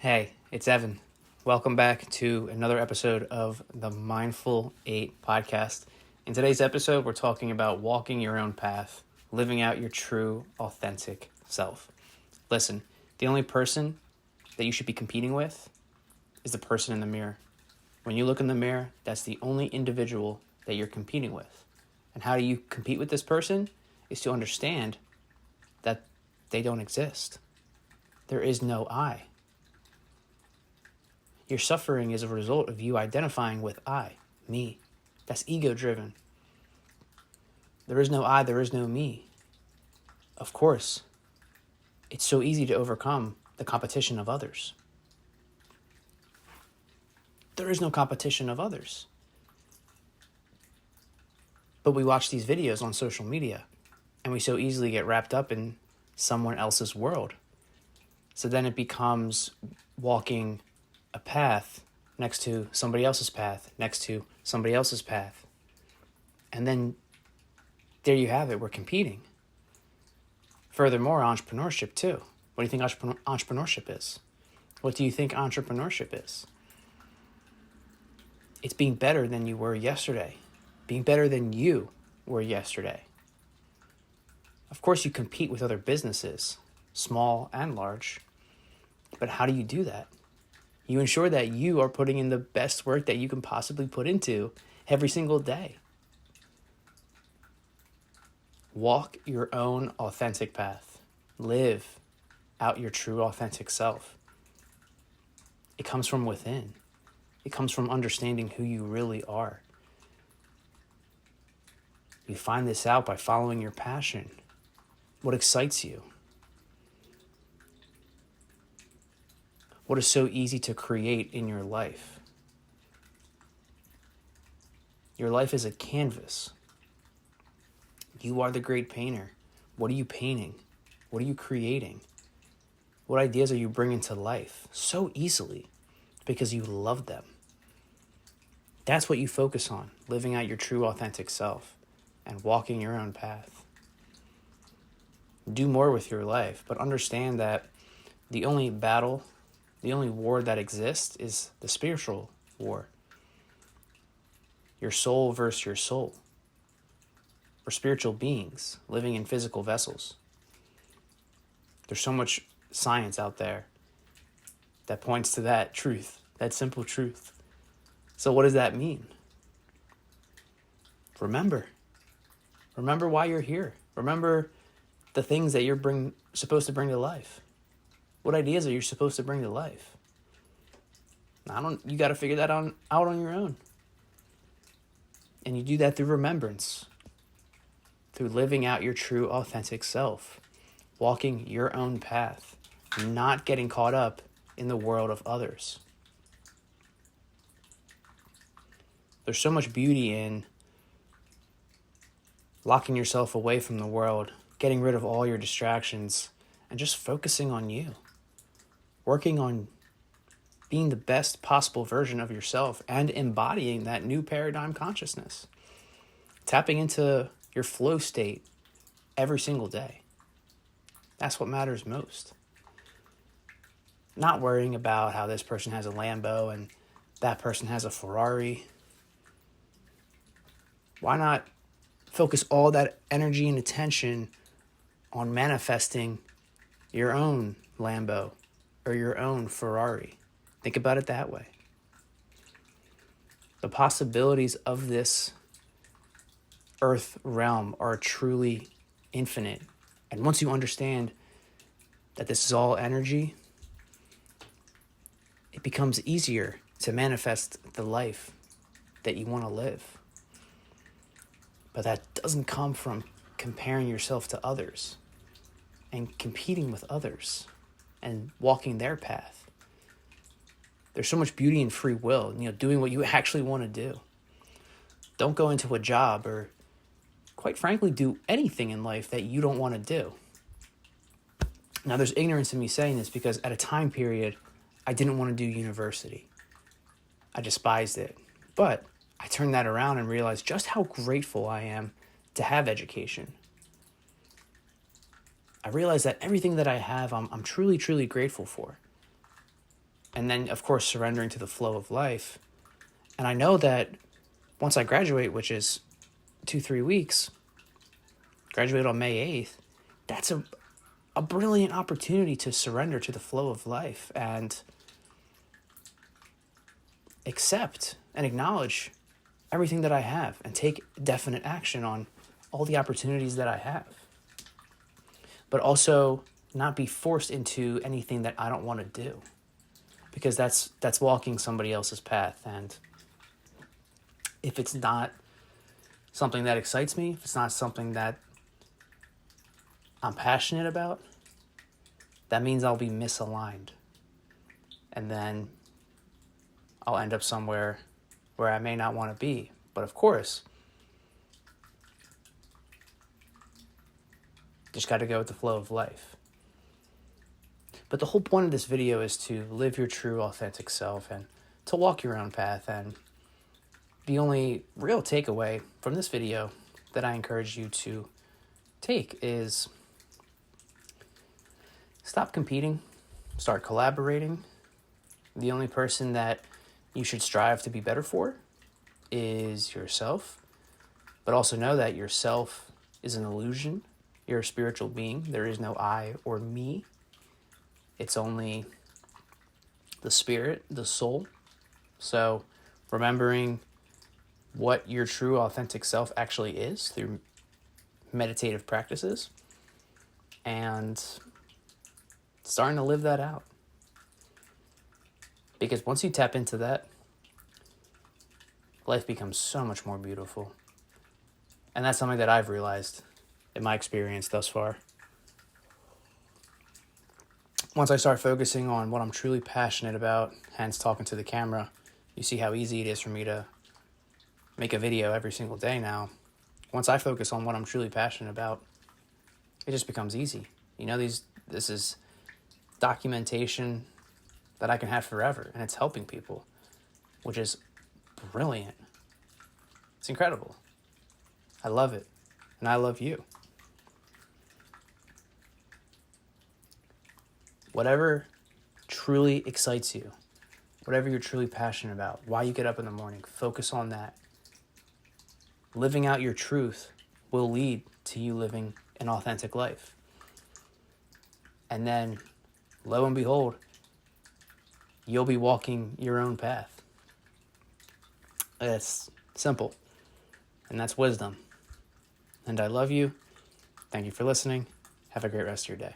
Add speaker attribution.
Speaker 1: Hey, it's Evan. Welcome back to another episode of the Mindful 8 podcast. In today's episode, we're talking about walking your own path, living out your true, authentic self. Listen, the only person that you should be competing with is the person in the mirror. When you look in the mirror, that's the only individual that you're competing with. And how do you compete with this person? Is to understand that they don't exist. There is no I. Your suffering is a result of you identifying with I, me. That's ego-driven. There is no I, there is no me. Of course, it's so easy to overcome the competition of others. There is no competition of others. But we watch these videos on social media, and we so easily get wrapped up in someone else's world. So then it becomes walking a path next to somebody else's path, next to somebody else's path. And then there you have it, we're competing. Furthermore, entrepreneurship too. What do you think entrepreneurship is? What do you think entrepreneurship is? It's being better than you were yesterday. Being better than you were yesterday. Of course, you compete with other businesses, small and large. But how do you do that? You ensure that you are putting in the best work that you can possibly put into every single day. Walk your own authentic path. Live out your true authentic self. It comes from within. It comes from understanding who you really are. You find this out by following your passion. What excites you? What is so easy to create in your life? Your life is a canvas. You are the great painter. What are you painting? What are you creating? What ideas are you bringing to life so easily because you love them? That's what you focus on, living out your true authentic self and walking your own path. Do more with your life, but understand that the only war that exists is the spiritual war. Your soul versus your soul. We're spiritual beings living in physical vessels. There's so much science out there that points to that truth, that simple truth. So what does that mean? Remember why you're here. Remember the things that you're supposed to bring to life. What ideas are you supposed to bring to life? You got to figure that out on your own. And you do that through remembrance, through living out your true authentic self, walking your own path, not getting caught up in the world of others. There's so much beauty in locking yourself away from the world, getting rid of all your distractions, and just focusing on you. Working on being the best possible version of yourself and embodying that new paradigm consciousness. Tapping into your flow state every single day. That's what matters most. Not worrying about how this person has a Lambo and that person has a Ferrari. Why not focus all that energy and attention on manifesting your own Lambo or your own Ferrari? Think about it that way. The possibilities of this earth realm are truly infinite. And once you understand that this is all energy, it becomes easier to manifest the life that you want to live. But that doesn't come from comparing yourself to others and competing with others and walking their path. There's so much beauty in free will, doing what you actually want to do. Don't go into a job or, quite frankly, do anything in life that you don't want to do. Now, there's ignorance in me saying this because at a time period, I didn't want to do university. I despised it. But I turned that around and realized just how grateful I am to have education. I realized that everything that I have, I'm truly, truly grateful for. And then, of course, surrendering to the flow of life. And I know that once I graduate, which is 2-3 weeks, graduate on May 8th, that's a brilliant opportunity to surrender to the flow of life and accept and acknowledge everything that I have and take definite action on all the opportunities that I have. But also not be forced into anything that I don't want to do, because that's walking somebody else's path. And if it's not something that excites me, if it's not something that I'm passionate about, that means I'll be misaligned. And then I'll end up somewhere where I may not want to be. But of course, just got to go with the flow of life. But the whole point of this video is to live your true, authentic self and to walk your own path. And the only real takeaway from this video that I encourage you to take is stop competing, start collaborating. The only person that you should strive to be better for is yourself. But also know that yourself is an illusion. You're a spiritual being. There is no I or me. It's only the spirit, the soul. So remembering what your true, authentic self actually is through meditative practices and starting to live that out. Because once you tap into that, life becomes so much more beautiful. And that's something that I've realized in my experience thus far. Once I start focusing on what I'm truly passionate about, hence talking to the camera, you see how easy it is for me to make a video every single day now. Once I focus on what I'm truly passionate about, it just becomes easy. You know, this is documentation that I can have forever, and it's helping people, which is brilliant. It's incredible. I love it, and I love you. Whatever truly excites you, whatever you're truly passionate about, why you get up in the morning, focus on that. Living out your truth will lead to you living an authentic life. And then, lo and behold, you'll be walking your own path. It's simple, and that's wisdom. And I love you. Thank you for listening. Have a great rest of your day.